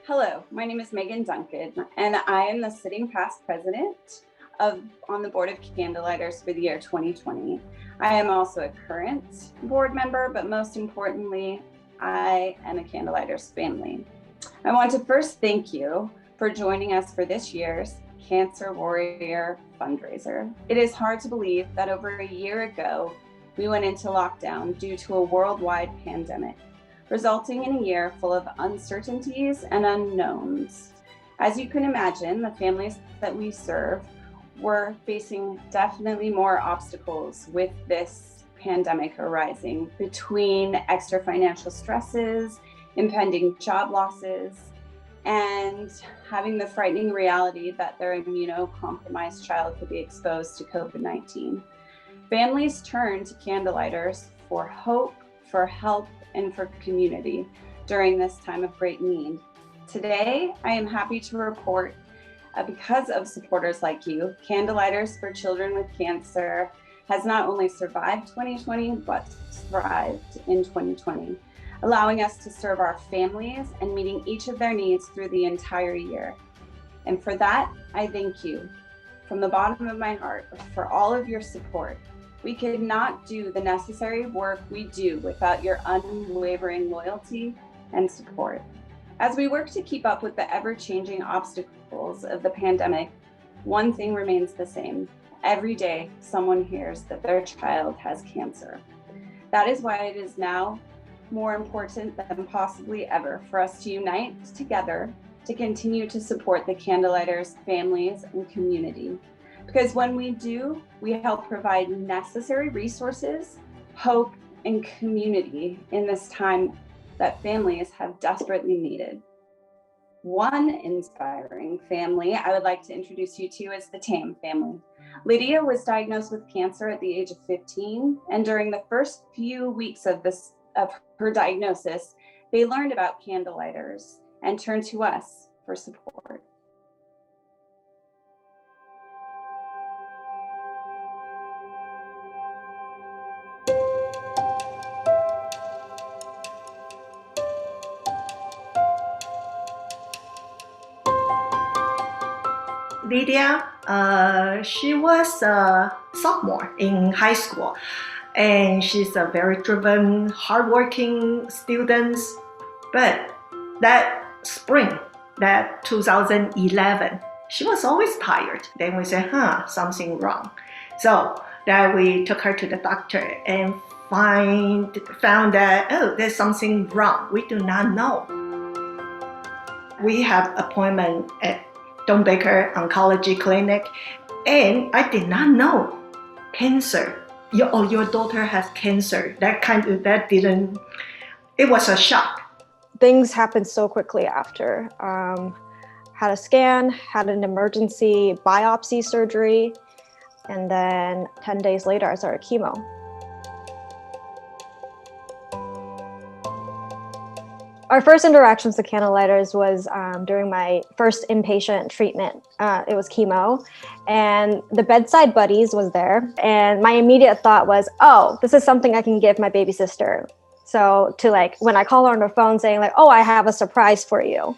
Hello, my name is Meghan Duncan, and I am the sitting past president on the board of Candlelighters for the year 2020. I am also a current board member, but most importantly, I am a Candlelighters family. I want to first thank you for joining us for this year's Cancer Warrior fundraiser. It is hard to believe that over a year ago, we went into lockdown due to a worldwide pandemic, resulting in a year full of uncertainties and unknowns. As you can imagine, the families that we serve were facing definitely more obstacles with this pandemic arising, between extra financial stresses, impending job losses, and having the frightening reality that their immunocompromised child could be exposed to COVID-19. Families turn to Candlelighters for hope, for help, and for community during this time of great need. Today, I am happy to report, because of supporters like you, Candlelighters for Children with Cancer has not only survived 2020, but thrived in 2020, allowing us to serve our families and meeting each of their needs through the entire year. And for that, I thank you from the bottom of my heart for all of your support. We could not do the necessary work we do without your unwavering loyalty and support. As we work to keep up with the ever-changing obstacles of the pandemic, one thing remains the same. Every day, someone hears that their child has cancer. That is why it is now more important than possibly ever for us to unite together to continue to support the Candlelighters families and community. Because when we do, we help provide necessary resources, hope, and community in this time that families have desperately needed. One inspiring family I would like to introduce you to is the Tam family. Lydia was diagnosed with cancer at the age of 15, and during the first few weeks of her diagnosis, they learned about Candlelighters and turned to us for support. Lydia, she was a sophomore in high school, and she's a very driven, hardworking student. But that spring, that 2011, she was always tired. Then we said, something wrong. So then we took her to the doctor and found that, there's something wrong. We do not know. We have appointment at Don Baker Oncology Clinic, and I did not know cancer. Your daughter has cancer. It was a shock. Things happened so quickly after. Had a scan, had an emergency biopsy surgery, and then 10 days later I started chemo. Our first interactions with Candlelighters was during my first inpatient treatment. It was chemo, and the bedside buddies was there. And my immediate thought was, this is something I can give my baby sister. So when I call her on the phone saying I have a surprise for you.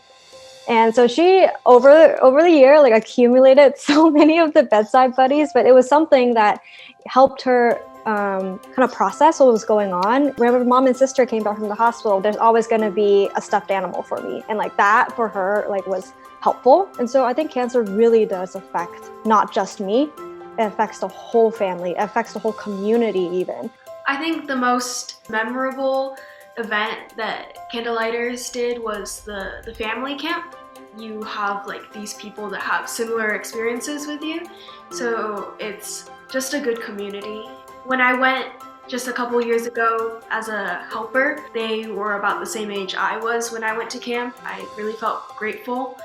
And so she, over the year, accumulated so many of the bedside buddies, but it was something that helped her kind of process what was going on. Whenever mom and sister came back from the hospital, there's always going to be a stuffed animal for me. And that for her was helpful. And so I think cancer really does affect not just me, it affects the whole family, it affects the whole community even. I think the most memorable event that Candlelighters did was the family camp. You have these people that have similar experiences with you. So it's just a good community. When I went just a couple years ago as a helper, they were about the same age I was when I went to camp. I really felt grateful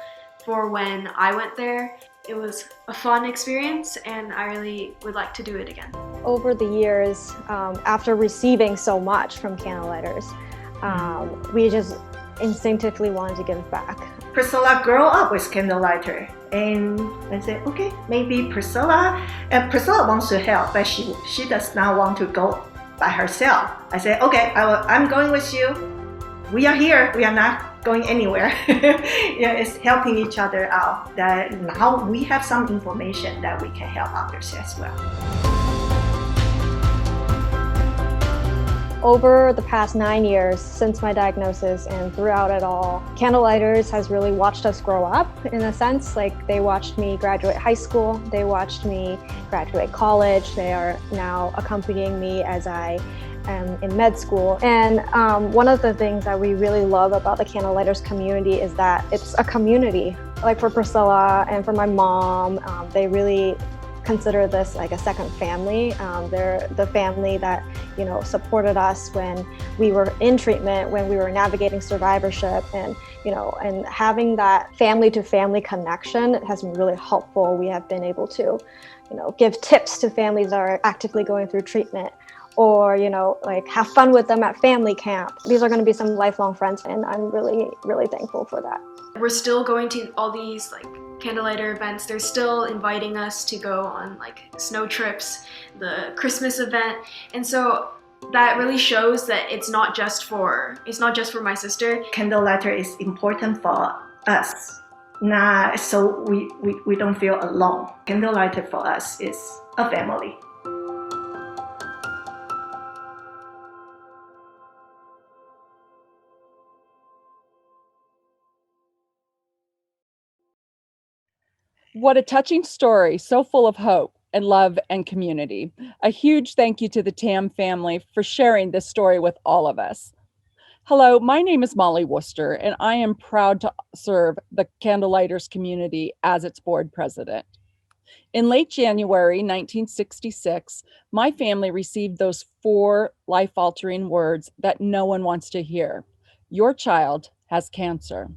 for when I went there. It was a fun experience, and I really would like to do it again. Over the years, after receiving so much from Candlelighters, we just instinctively wanted to give back. Priscilla grew up with Candlelighters, and I said, okay, maybe Priscilla wants to help, but she does not want to go by herself. I said, okay, I'm going with you. We are here. We are not going anywhere. Yeah, it's helping each other out. That now we have some information that we can help others as well. Over the past 9 years since my diagnosis and throughout it all, Candlelighters has really watched us grow up in a sense. Like, they watched me graduate high school, they watched me graduate college, they are now accompanying me as I am in med school. And one of the things that we really love about the Candlelighters community is that it's a community. Like for Priscilla and for my mom, they really consider this like a second family. They're the family that, you know, supported us when we were in treatment, when we were navigating survivorship, and, you know, and having that family to family connection has been really helpful. We have been able to, you know, give tips to families that are actively going through treatment, or, you know, like have fun with them at family camp. These are going to be some lifelong friends, and I'm really, really thankful for that. We're still going to all these like Candlelighter events. They're still inviting us to go on like snow trips, the Christmas event. And so that really shows that it's not just for my sister. Candlelighter is important for us. Nah, so we don't feel alone. Candlelighter for us is a family. What a touching story, so full of hope and love and community. A huge thank you to the Tam family for sharing this story with all of us. Hello, my name is Mollie Worcester, and I am proud to serve the Candlelighters community as its board president. In late January 1966, my family received those 4 life-altering words that no one wants to hear. Your child has cancer.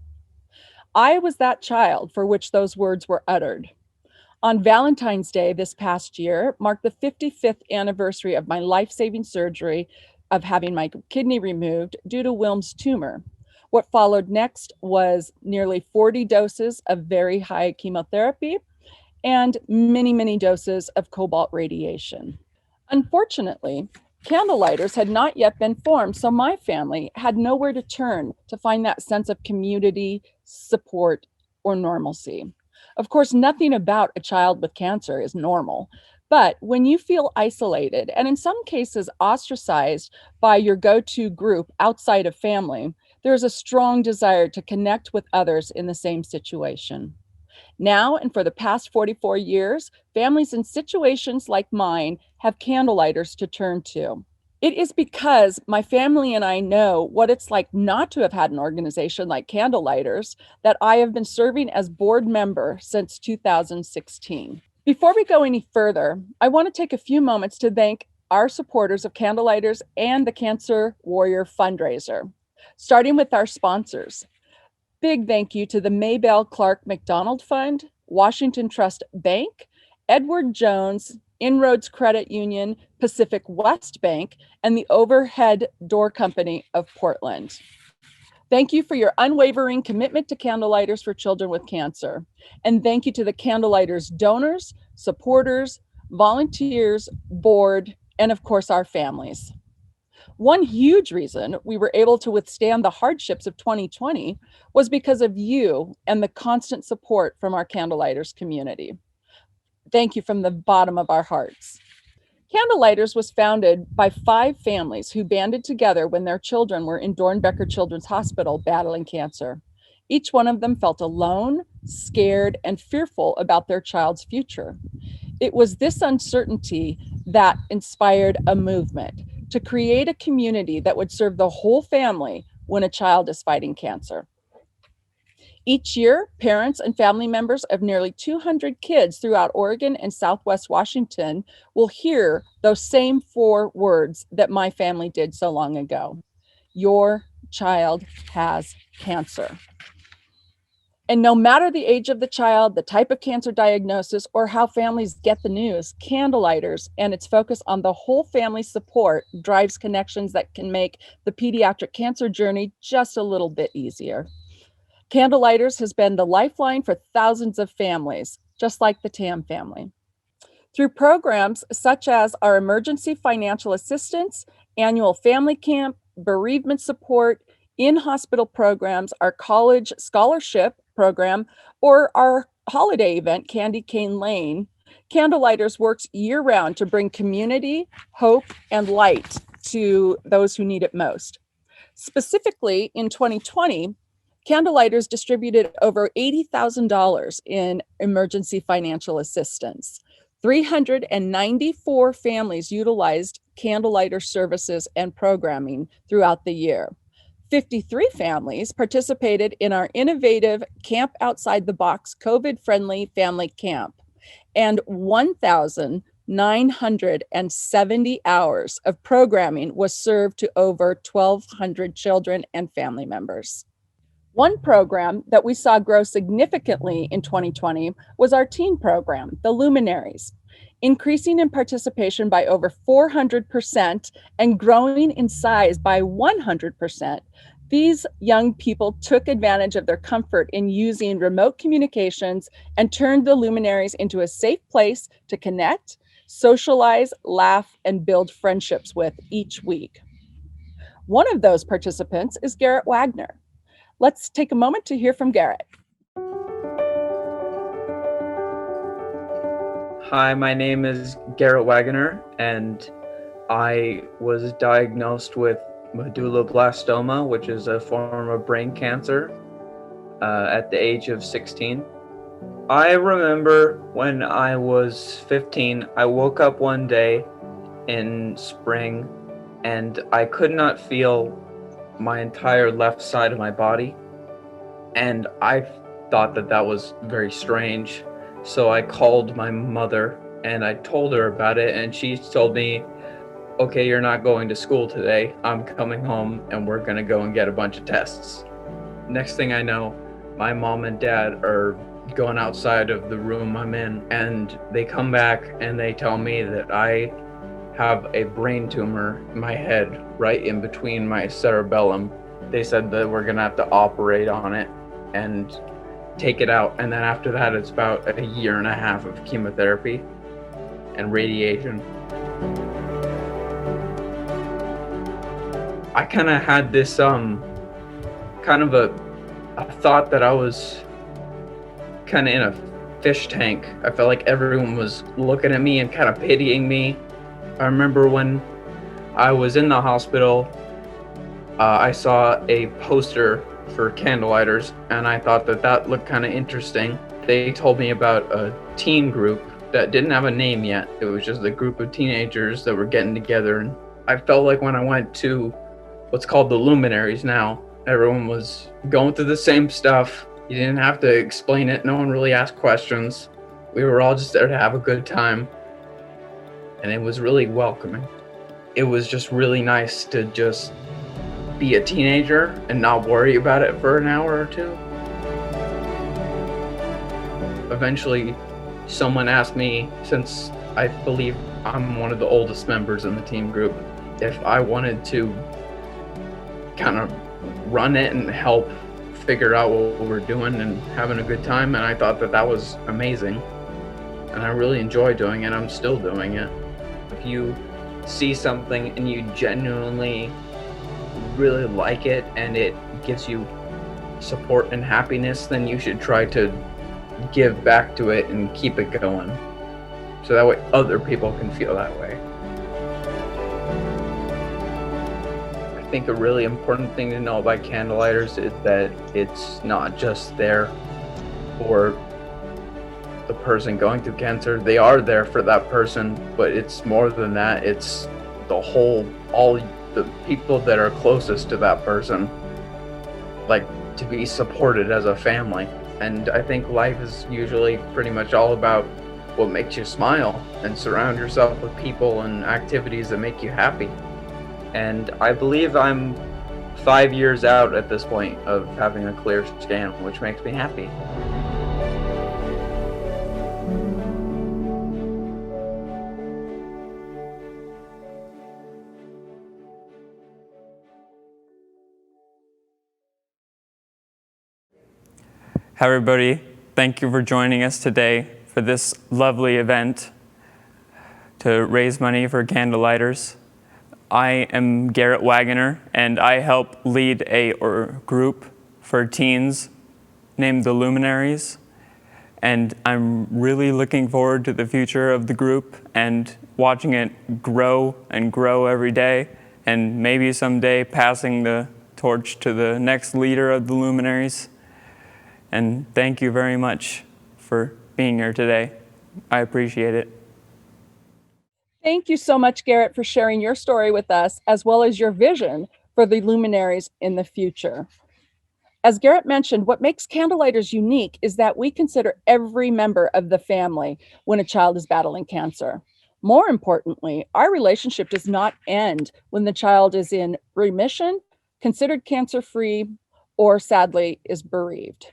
I was that child for which those words were uttered. On Valentine's Day this past year marked the 55th anniversary of my life-saving surgery of having my kidney removed due to Wilms tumor. What followed next was nearly 40 doses of very high chemotherapy and many, many doses of cobalt radiation. Unfortunately, Candlelighters had not yet been formed, so my family had nowhere to turn to find that sense of community, support, or normalcy. Of course, nothing about a child with cancer is normal, but when you feel isolated and in some cases ostracized by your go-to group outside of family, there's a strong desire to connect with others in the same situation. Now, and for the past 44 years, families in situations like mine have Candlelighters to turn to. It is because my family and I know what it's like not to have had an organization like Candlelighters that I have been serving as board member since 2016. Before we go any further, I want to take a few moments to thank our supporters of Candlelighters and the Cancer Warrior fundraiser, starting with our sponsors. Big thank you to the Maybelle Clark McDonald Fund, Washington Trust Bank, Edward Jones, Inroads Credit Union, Pacific West Bank, and the Overhead Door Company of Portland. Thank you for your unwavering commitment to Candlelighters for children with cancer. And thank you to the Candlelighters donors, supporters, volunteers, board, and of course, our families. One huge reason we were able to withstand the hardships of 2020 was because of you and the constant support from our Candlelighters community. Thank you from the bottom of our hearts. Candlelighters was founded by 5 families who banded together when their children were in Dornbecker Children's Hospital battling cancer. Each one of them felt alone, scared, and fearful about their child's future. It was this uncertainty that inspired a movement to create a community that would serve the whole family when a child is fighting cancer. Each year, parents and family members of nearly 200 kids throughout Oregon and Southwest Washington will hear those same 4 words that my family did so long ago. Your child has cancer. And no matter the age of the child, the type of cancer diagnosis, or how families get the news, Candlelighters and its focus on the whole family support drives connections that can make the pediatric cancer journey just a little bit easier. Candlelighters has been the lifeline for thousands of families, just like the Tam family. Through programs such as our emergency financial assistance, annual family camp, bereavement support, in-hospital programs, our college scholarship program, or our holiday event, Candy Cane Lane, Candlelighters works year-round to bring community, hope, and light to those who need it most. Specifically, in 2020, Candlelighters distributed over $80,000 in emergency financial assistance. 394 families utilized Candlelighter services and programming throughout the year. 53 families participated in our innovative Camp Outside the Box COVID-friendly family camp, and 1,970 hours of programming was served to over 1,200 children and family members. One program that we saw grow significantly in 2020 was our teen program, the Luminaries, increasing in participation by over 400% and growing in size by 100%. These young people took advantage of their comfort in using remote communications and turned the Luminaries into a safe place to connect, socialize, laugh, and build friendships with each week. One of those participants is Garrett Waggoner. Let's take a moment to hear from Garrett. Hi, my name is Garrett Waggoner, and I was diagnosed with medulloblastoma, which is a form of brain cancer, at the age of 16. I remember when I was 15, I woke up one day in spring and I could not feel my entire left side of my body, and I thought that that was very strange. So I called my mother and I told her about it, and she told me, okay, you're not going to school today. I'm coming home and we're gonna go and get a bunch of tests. Next thing I know, my mom and dad are going outside of the room I'm in, and they come back and they tell me that I have a brain tumor in my head right in between my cerebellum. They said that we're gonna have to operate on it and take it out, and then after that it's about a year and a half of chemotherapy and radiation. I kind of had this kind of a thought that I was kind of in a fish tank. I felt like everyone was looking at me and kind of pitying me. I remember when I was in the hospital, I saw a poster for Candlelighters, and I thought that that looked kind of interesting. They told me about a teen group that didn't have a name yet. It was just a group of teenagers that were getting together, and I felt like when I went to what's called the Luminaries now, everyone was going through the same stuff. You didn't have to explain it. No one really asked questions. We were all just there to have a good time, and it was really welcoming. It was just really nice to just be a teenager and not worry about it for an hour or two. Eventually, someone asked me, since I believe I'm one of the oldest members in the team group, if I wanted to kind of run it and help figure out what we're doing and having a good time, and I thought that that was amazing, and I really enjoy doing it. I'm still doing it. If you see something and you genuinely really like it and it gives you support and happiness, then you should try to give back to it and keep it going, so that way other people can feel that way. I think a really important thing to know about Candlelighters is that it's not just there for the person going through cancer. They are there for that person, but it's more than that. It's the whole, all the people that are closest to that person, like, to be supported as a family. And I think life is usually pretty much all about what makes you smile and surround yourself with people and activities that make you happy. And I believe I'm 5 years out at this point of having a clear scan, which makes me happy. Hi everybody, thank you for joining us today for this lovely event to raise money for Candlelighters. I am Garrett Waggoner, and I help lead a group for teens named the Luminaries. And I'm really looking forward to the future of the group and watching it grow and grow every day, and maybe someday passing the torch to the next leader of the Luminaries. And thank you very much for being here today. I appreciate it. Thank you so much, Garrett, for sharing your story with us, as well as your vision for the Luminaries in the future. As Garrett mentioned, what makes Candlelighters unique is that we consider every member of the family when a child is battling cancer. More importantly, our relationship does not end when the child is in remission, considered cancer-free, or sadly is bereaved.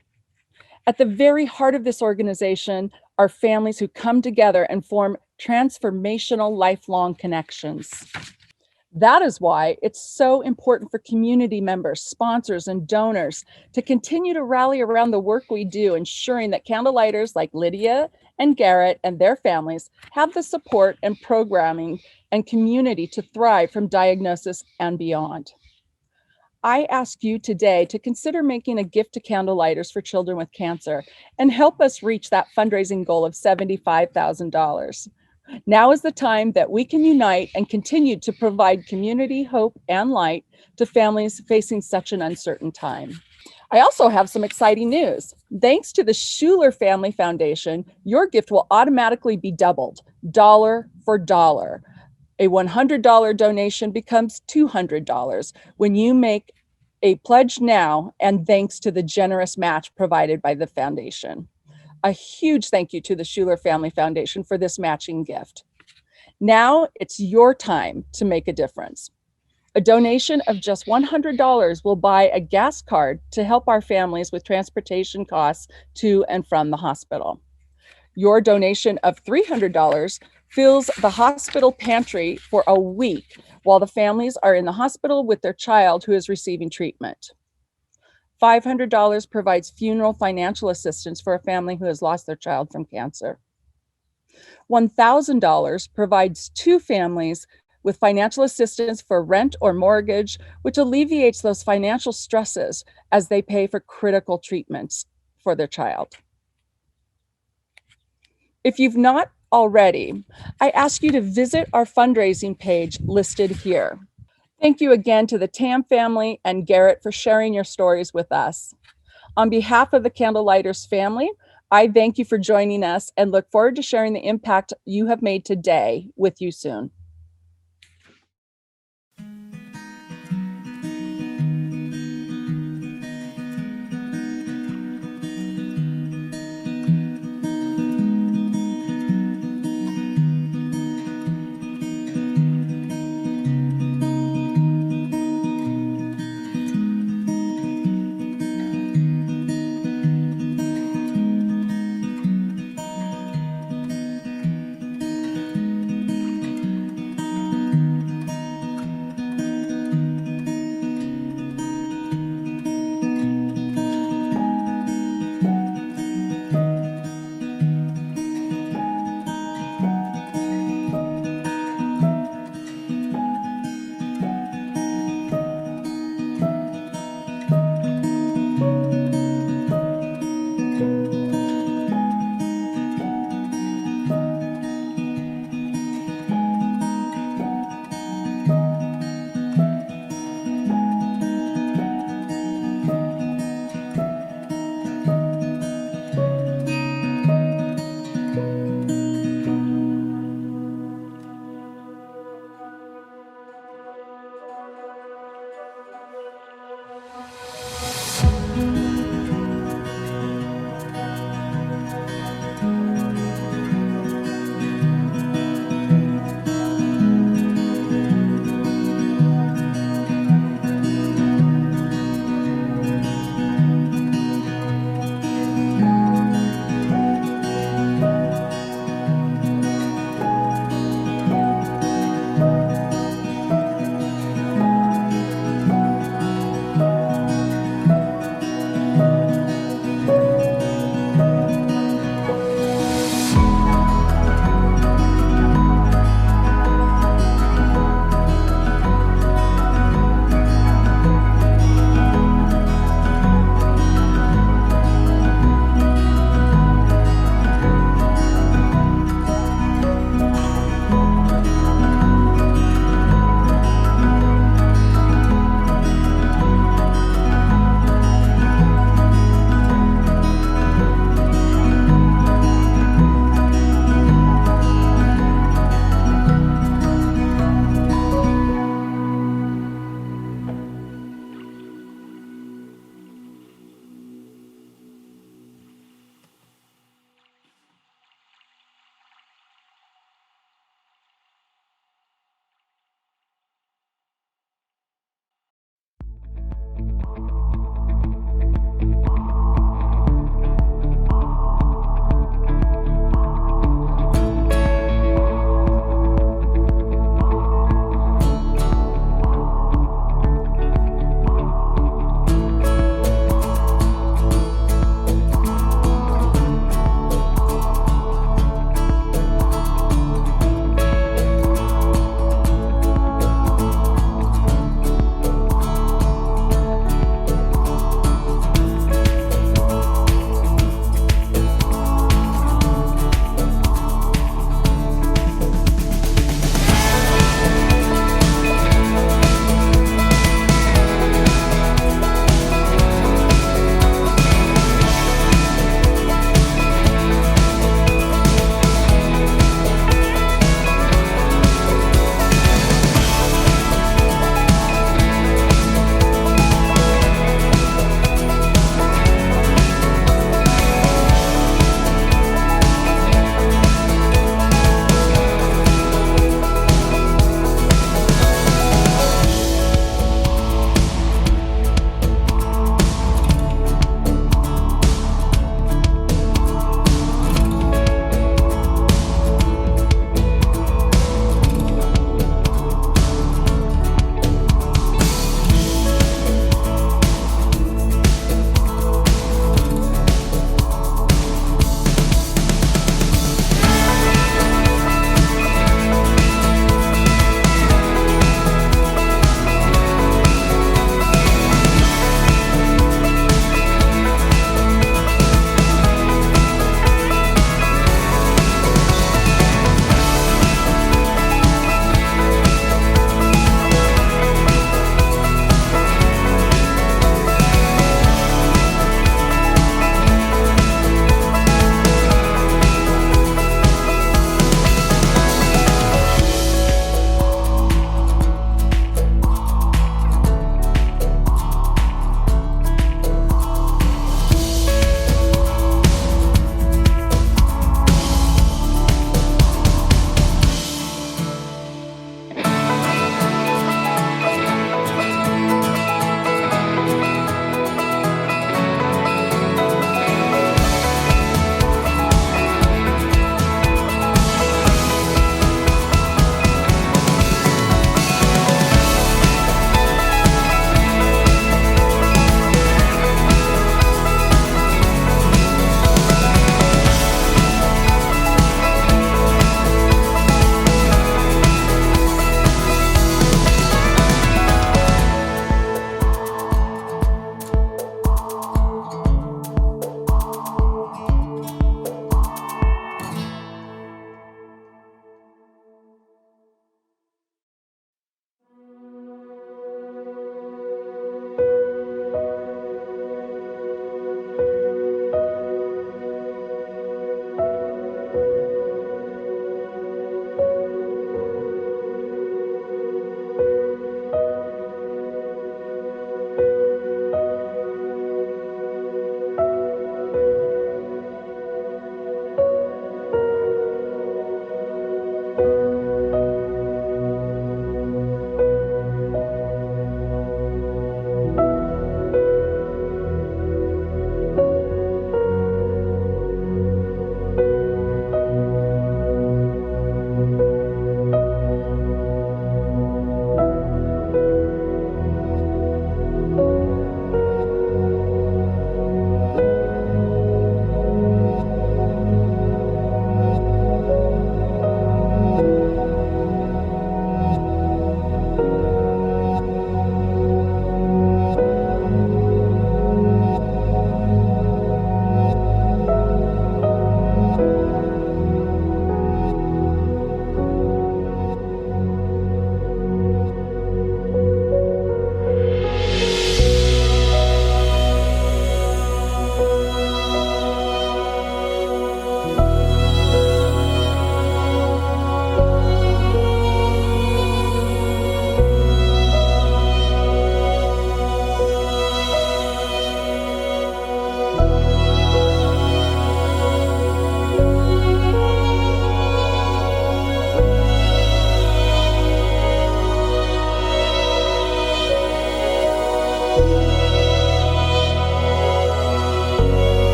At the very heart of this organization are families who come together and form transformational lifelong connections. That is why it's so important for community members, sponsors, and donors to continue to rally around the work we do, ensuring that Candlelighters like Lydia and Garrett and their families have the support and programming and community to thrive from diagnosis and beyond. I ask you today to consider making a gift to Candlelighters for children with cancer and help us reach that fundraising goal of $75,000. Now is the time that we can unite and continue to provide community, hope, and light to families facing such an uncertain time. I also have some exciting news. Thanks to the Schuler Family Foundation, your gift will automatically be doubled, dollar for dollar. A $100 donation becomes $200 when you make a pledge now, and thanks to the generous match provided by the foundation. A huge thank you to the Schuler Family Foundation for this matching gift. Now it's your time to make a difference. A donation of just $100 will buy a gas card to help our families with transportation costs to and from the hospital. Your donation of $300 fills the hospital pantry for a week while the families are in the hospital with their child who is receiving treatment. $500 provides funeral financial assistance for a family who has lost their child from cancer. $1,000 provides two families with financial assistance for rent or mortgage, which alleviates those financial stresses as they pay for critical treatments for their child. If you've not already, I ask you to visit our fundraising page listed here. Thank you again to the Tam family and Garrett for sharing your stories with us. On behalf of the Candlelighters family, I thank you for joining us and look forward to sharing the impact you have made today with you soon.